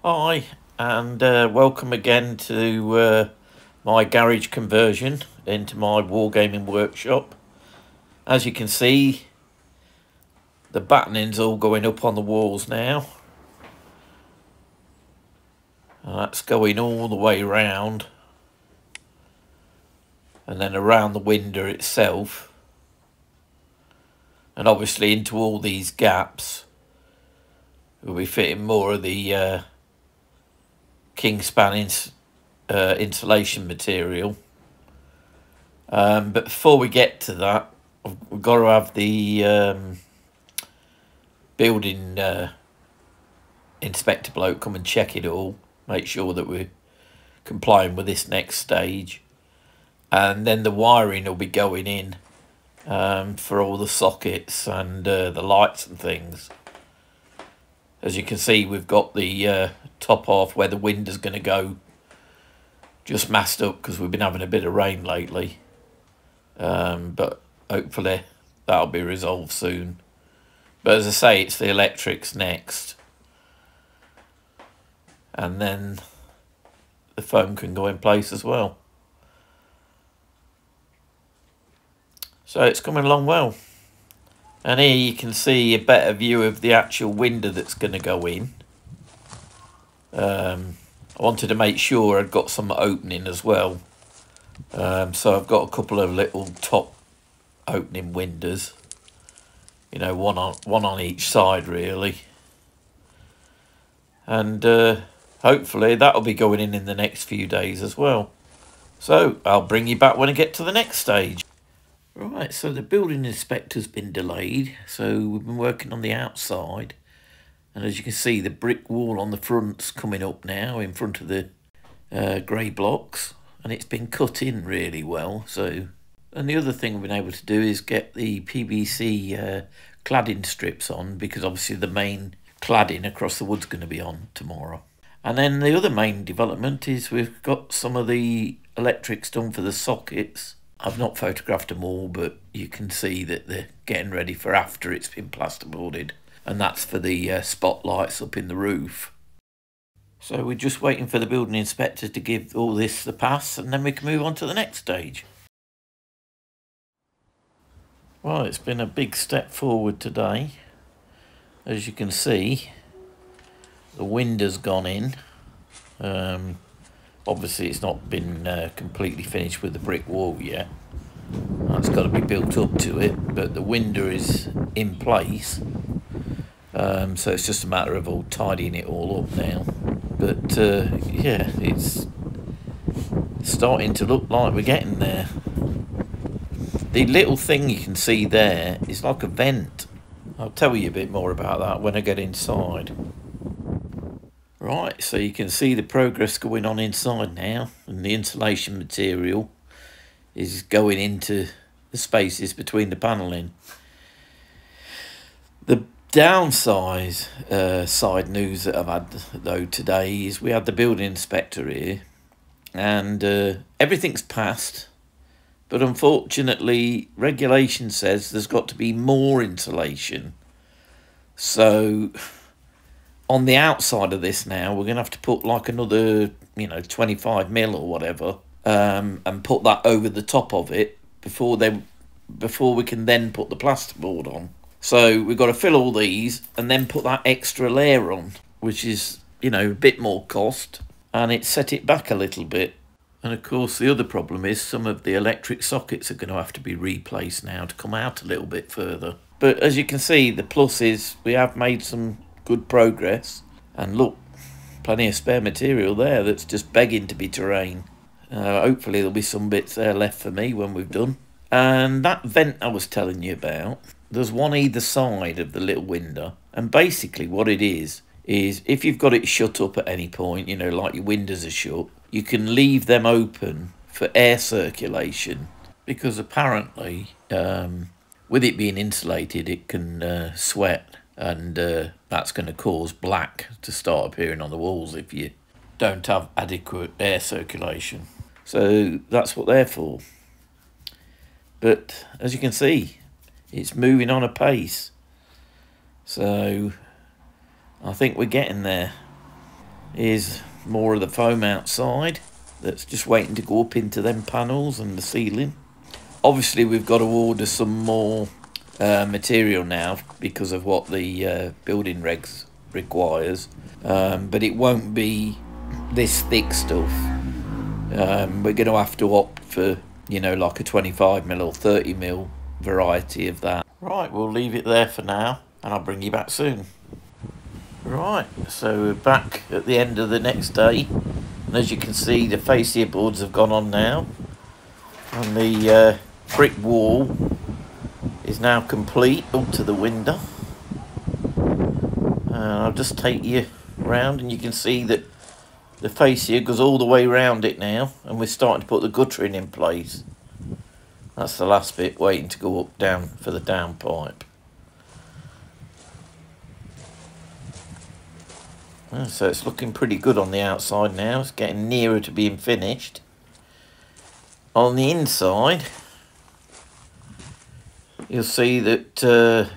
Hi, and welcome again to my garage conversion into my Wargaming workshop. As you can see, the battening's all going up on the walls now. And that's going all the way round. And then around the window itself. And obviously into all these gaps, we'll be fitting more of the Kingspan insulation material. But before we get to that, we've got to have the building inspector bloke come and check it all, make sure that we're complying with this next stage, and then the wiring will be going in for all the sockets and the lights and things. As you can see, we've got the top half where the window's going to go just masked up because we've been having a bit of rain lately, but hopefully that'll be resolved soon. But as I say, it's the electrics next, and then the foam can go in place as well. So it's coming along well. And here you can see a better view of the actual window that's going to go in. I wanted to make sure I'd got some opening as well. So I've got a couple of little top opening windows. You know, one on each side really. And hopefully that'll be going in the next few days as well. So I'll bring you back when I get to the next stage. Right, so the building inspector's been delayed, so we've been working on the outside. And as you can see, the brick wall on the front's coming up now in front of the grey blocks. And it's been cut in really well. And the other thing we've been able to do is get the PVC cladding strips on, because obviously the main cladding across the wood's going to be on tomorrow. And then the other main development is we've got some of the electrics done for the sockets. I've not photographed them all, but you can see that they're getting ready for after it's been plasterboarded. And that's for the spotlights up in the roof. So we're just waiting for the building inspector to give all this the pass, and then we can move on to the next stage. Well, it's been a big step forward today. As you can see, the window's gone in. Obviously it's not been completely finished with the brick wall yet. That's got to be built up to it, but the window is in place. So it's just a matter of all tidying it all up now. But yeah, it's starting to look like we're getting there. The little thing you can see there is like a vent. I'll tell you a bit more about that when I get inside. Right, so you can see the progress going on inside now, and the insulation material is going into the spaces between the panelling. The downside side news that I've had though today is we had the building inspector here, and everything's passed, but unfortunately regulation says there's got to be more insulation. So on the outside of this now, we're going to have to put like another, 25 mil or whatever, and put that over the top of it before we can then put the plasterboard on. So we've got to fill all these and then put that extra layer on, which is, a bit more cost, and it set it back a little bit. And of course, the other problem is some of the electric sockets are going to have to be replaced now to come out a little bit further. But as you can see, the plus is we have made some good progress, and look, plenty of spare material there that's just begging to be terrain. Hopefully there'll be some bits there left for me when we've done. And that vent I was telling you about, there's one either side of the little window, and basically what it is if you've got it shut up at any point, like your windows are shut, you can leave them open for air circulation, because apparently with it being insulated it can sweat, and that's going to cause black to start appearing on the walls if you don't have adequate air circulation. So that's what they're for. But as you can see, it's moving on apace. So I think we're getting there. Here's more of the foam outside that's just waiting to go up into them panels and the ceiling. Obviously we've got to order some more material now because of what the building regs requires, but it won't be this thick stuff. We're going to have to opt for, you know, like a 25mm or 30mm variety of that. Right, we'll leave it there for now and I'll bring you back soon. Right, so we're back at the end of the next day, and as you can see the fascia boards have gone on now, and the brick wall is now complete up to the window. I'll just take you around and you can see that the fascia goes all the way around it now, and we're starting to put the guttering in place. That's the last bit waiting to go up down for the downpipe. So it's looking pretty good on the outside now. It's getting nearer to being finished. On the inside, you'll see that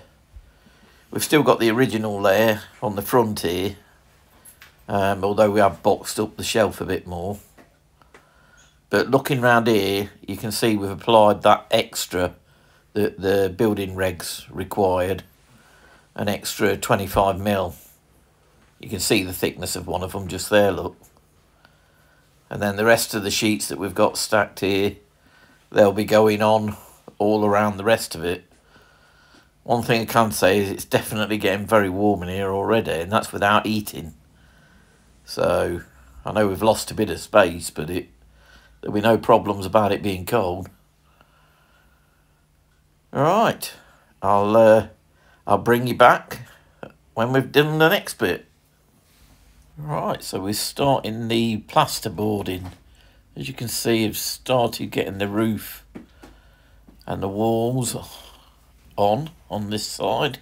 we've still got the original layer on the front here, although we have boxed up the shelf a bit more. But looking round here, you can see we've applied that extra that the building regs required, an extra 25mm. You can see the thickness of one of them just there, look. And then the rest of the sheets that we've got stacked here, they'll be going on all around the rest of it. One thing I can say is it's definitely getting very warm in here already, and that's without heating. So I know we've lost a bit of space, but there'll be no problems about it being cold. Alright, I'll bring you back when we've done the next bit. Right, so we're starting the plasterboarding. As you can see, I've started getting the roof and the walls on this side,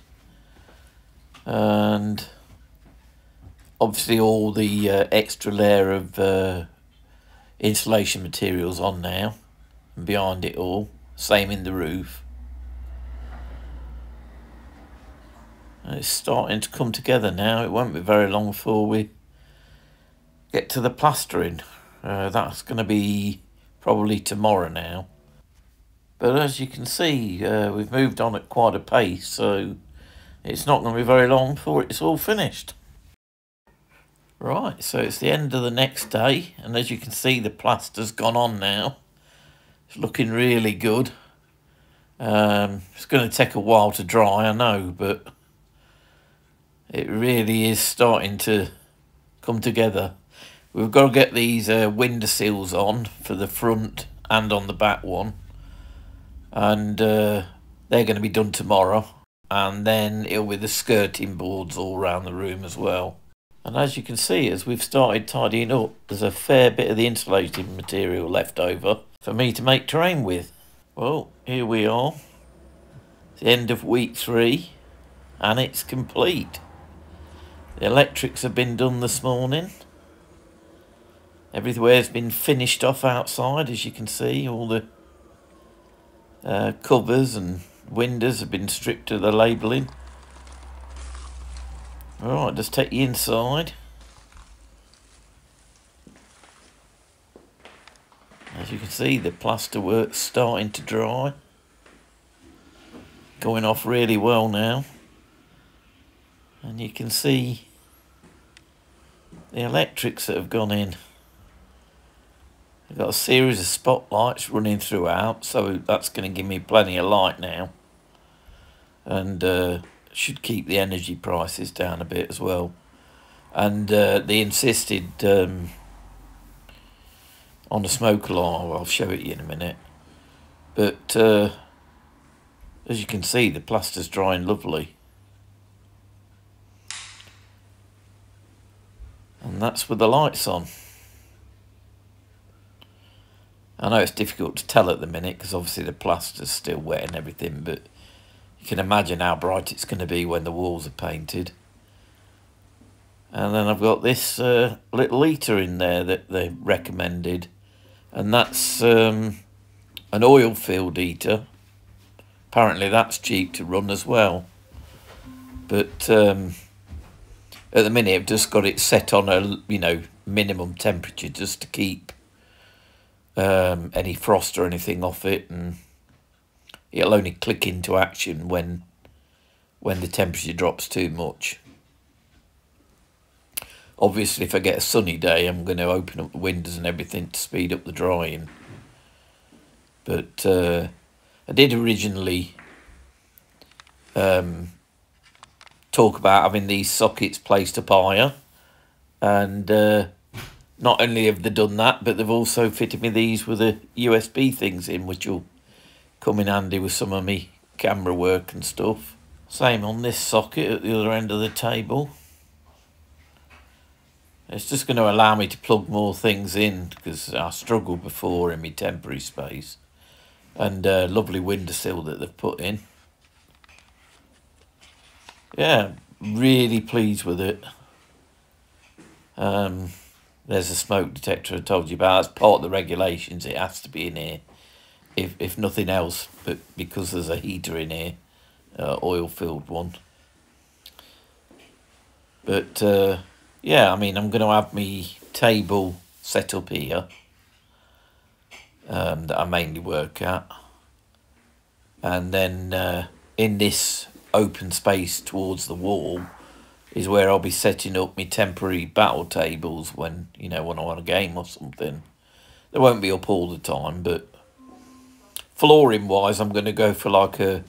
and obviously all the extra layer of insulation materials on now, and behind it all, same in the roof. And it's starting to come together now. It won't be very long before we get to the plastering. That's going to be probably tomorrow now. But as you can see, we've moved on at quite a pace, so it's not going to be very long before it's all finished. Right, so it's the end of the next day, and as you can see, the plaster's gone on now. It's looking really good. It's going to take a while to dry, I know, but it really is starting to come together. We've got to get these window sills on for the front and on the back one, and they're going to be done tomorrow, and then it'll be the skirting boards all around the room as well. And as you can see, as we've started tidying up, there's a fair bit of the insulating material left over for me to make terrain with. Well, here we are, it's the end of week 3, and it's complete. The electrics have been done this morning. Everywhere's been finished off outside, as you can see. All the covers and windows have been stripped of the labelling. Alright, just take you inside. As you can see, the plaster work's starting to dry. Going off really well now. And you can see the electrics that have gone in. I've got a series of spotlights running throughout, so that's going to give me plenty of light now, and should keep the energy prices down a bit as well. And they insisted on a smoke alarm. I'll show it you in a minute, but as you can see, the plaster's drying lovely, and that's with the lights on. I know it's difficult to tell at the minute because obviously the plaster's still wet and everything, but you can imagine how bright it's going to be when the walls are painted. And then I've got this little heater in there that they recommended, and that's an oil filled heater. Apparently that's cheap to run as well, but At the minute, I've just got it set on a, you know, minimum temperature just to keep any frost or anything off it, and it'll only click into action when the temperature drops too much. Obviously, if I get a sunny day, I'm going to open up the windows and everything to speed up the drying. But I did originally talk about having these sockets placed up higher, and not only have they done that, but they've also fitted me these with the USB things in, which will come in handy with some of me camera work and stuff. Same on this socket at the other end of the table. It's just going to allow me to plug more things in, because I struggled before in my temporary space. And lovely windowsill that they've put in. Yeah, really pleased with it. There's a smoke detector I told you about. That's part of the regulations. It has to be in here, if nothing else, but because there's a heater in here, oil-filled one. But yeah, I mean, I'm going to have me table set up here that I mainly work at, and then in this open space towards the wall is where I'll be setting up my temporary battle tables when, you know, when I want a game or something. They won't be up all the time, but flooring wise, I'm going to go for like a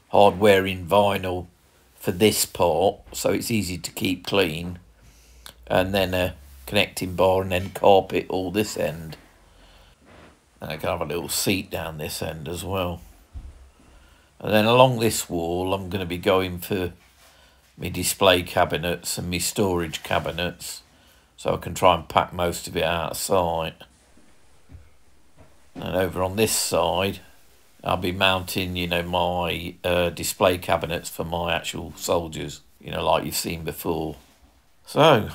hard wearing vinyl for this part, so it's easy to keep clean, and then a connecting bar, and then carpet all this end, and I can have a little seat down this end as well. And then along this wall, I'm going to be going for my display cabinets and my storage cabinets, so I can try and pack most of it out of sight. And over on this side, I'll be mounting, you know, my display cabinets for my actual soldiers, you know, like you've seen before. So,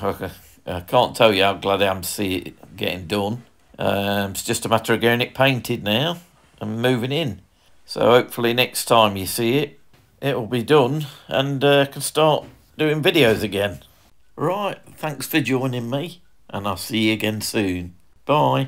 I can't tell you how glad I am to see it getting done. It's just a matter of getting it painted now and moving in. So hopefully next time you see it, it'll be done, and I can start doing videos again. Right, thanks for joining me, and I'll see you again soon. Bye.